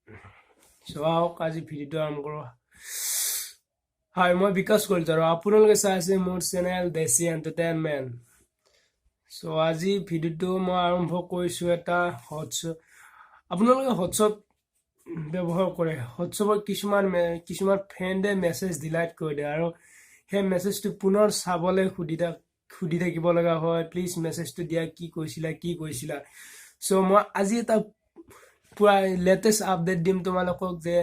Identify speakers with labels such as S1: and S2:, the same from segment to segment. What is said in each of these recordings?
S1: So আহক আজি ভিডিঅ'টো আৰম্ভ কৰোঁ। হাই, মই বিকাশ কলিতা আৰু আপোনালোকে চাই আছে মোৰ চেনেল দেশী এণ্টাৰটেইনমেণ্ট। চ' আজি ভিডিঅ'টো মই আৰম্ভ কৰিছোঁ এটা হোৱাটছআপ। আপোনালোকে হোৱাটছআপ ব্যৱহাৰ কৰে। হোৱাটছআপত কিছুমান ফ্ৰেণ্ডে মেছেজ ডিলাইট কৰি দিয়ে আৰু সেই মেছেজটো পুনৰ চাবলৈ সুধি থাকিব লগা হয়, প্লিজ মেছেজটো দিয়া, কি কৈছিলা। চ' মই আজি এটা পুৰা লেটেষ্ট আপডেট দিম তোমালোকক, যে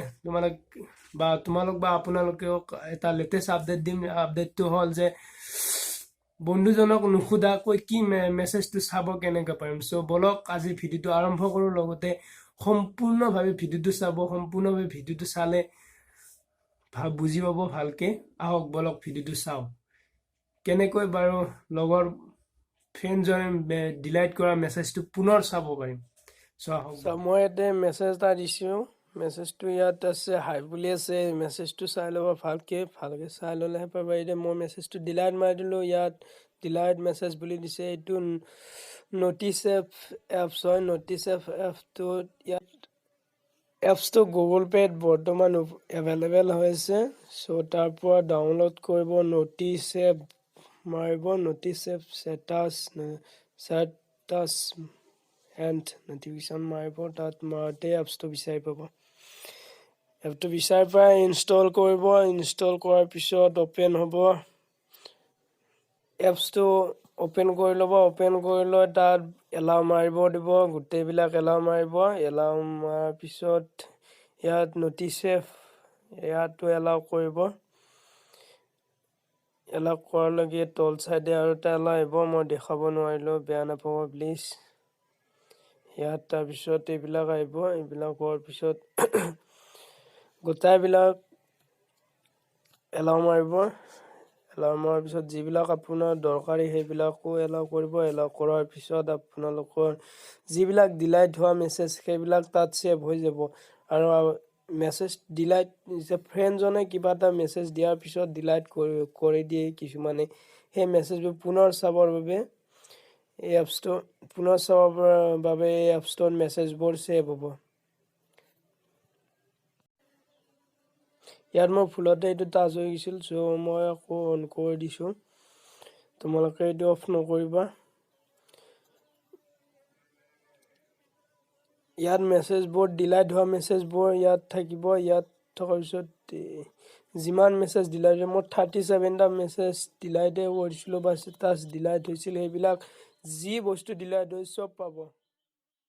S1: তোমালোক বা আপোনালোকেও এটা লেটেষ্ট আপডেট দিম। আপডেটটো হ'ল যে বন্ধুজনক নুসুধাকৈ কি মেছেজটো চাব কেনেকৈ পাৰিম। চ' বলক আজি ভিডিঅ'টো আৰম্ভ কৰোঁ। লগতে সম্পূৰ্ণভাৱে ভিডিঅ'টো চাব। সম্পূৰ্ণভাৱে ভিডিঅ'টো চালে বুজি পাব ভালকে। আহক বলক ভিডিঅ'টো চাওঁ, কেনেকৈ বাৰু লগৰ ফ্ৰেণ্ডজনে ডিলাইট কৰা মেছেজটো পুনৰ চাব পাৰিম। মই ইয়াতে মেছেজ এটা দিছোঁ। মেছেজটো ইয়াত আছে, হাই বুলি আছে। মেছেজটো চাই ল'ব ভালকে চাই ল'লেহে পাবা। এতিয়া মই মেছেজটো ডিলাইট মাৰি দিলোঁ। ইয়াত ডিলাইট মেছেজ বুলি দিছে। এইটো নটিচ এপছ হয়। নটিচ এপছটোত ইয়াত এপছটো গুগল পে'ত বৰ্তমান এভেইলেবল হৈ আছে। চ' তাৰ পৰা ডাউনলোড কৰিব, নটিচ এপ মাৰিব। Notice app status and notification মাৰিব। তাত মাৰোঁতে এপছটো বিচাৰি পাব। এপটো বিচাৰি পাই ইনষ্টল কৰিব। ইনষ্টল কৰাৰ পিছত অ'পেন হ'ব। এপছটো অ'পেন কৰি ল'ব। অ'পেন কৰি লৈ তাত এলাউ মাৰিব দিব। গোটেইবিলাক এলাউ মাৰিব। এলাউ মৰাৰ পিছত ইয়াত নটিচ এপ ইয়াতো এলাউ কৰিব। এলাউ কৰালৈকে তল চাইডে আৰু এটা এলাউ আহিব। মই দেখাব নোৱাৰিলোঁ, বেয়া নাপাব প্লিজ। ইয়াত তাৰপিছত এইবিলাক আহিব। এইবিলাক হোৱাৰ পিছত গোটাইবিলাক এলাউ মাৰিব। এলাউ মৰাৰ পিছত যিবিলাক আপোনাৰ দৰকাৰী সেইবিলাকো এলাউ কৰিব। এলাউ কৰাৰ পিছত আপোনালোকৰ যিবিলাক ডিলাইট হোৱা মেছেজ সেইবিলাক তাত ছেভ হৈ যাব। আৰু মেছেজ ডিলাইট ফ্ৰেণ্ডজনে কিবা এটা মেছেজ দিয়াৰ পিছত ডিলাইট কৰি দিয়ে কিছুমানে। সেই মেছেজবোৰ পুনৰ চাবৰ বাবে এই এপছটোত মেছেজবোৰ ছেভ হ'ব। ইয়াত মোৰ ভুলতে এইটো টাচ হৈ গৈছিল, চ' মই আকৌ অন কৰি দিছোঁ। তোমালোকে এইটো অফ নকৰিবা। ইয়াত মেছেজবোৰ ডিলাইট হোৱা মেছেজবোৰ ইয়াত থাকিব। ইয়াত থকাৰ পিছত যিমান মেছেজ ডিলাইট হয়, মোৰ 37টা মেছেজ ডিলাইটে কৰিছিলোঁ বা ষ্টেটাছ ডিলাইট হৈছিল। সেইবিলাক যি বস্তু ডিলাইট হৈ চব পাব।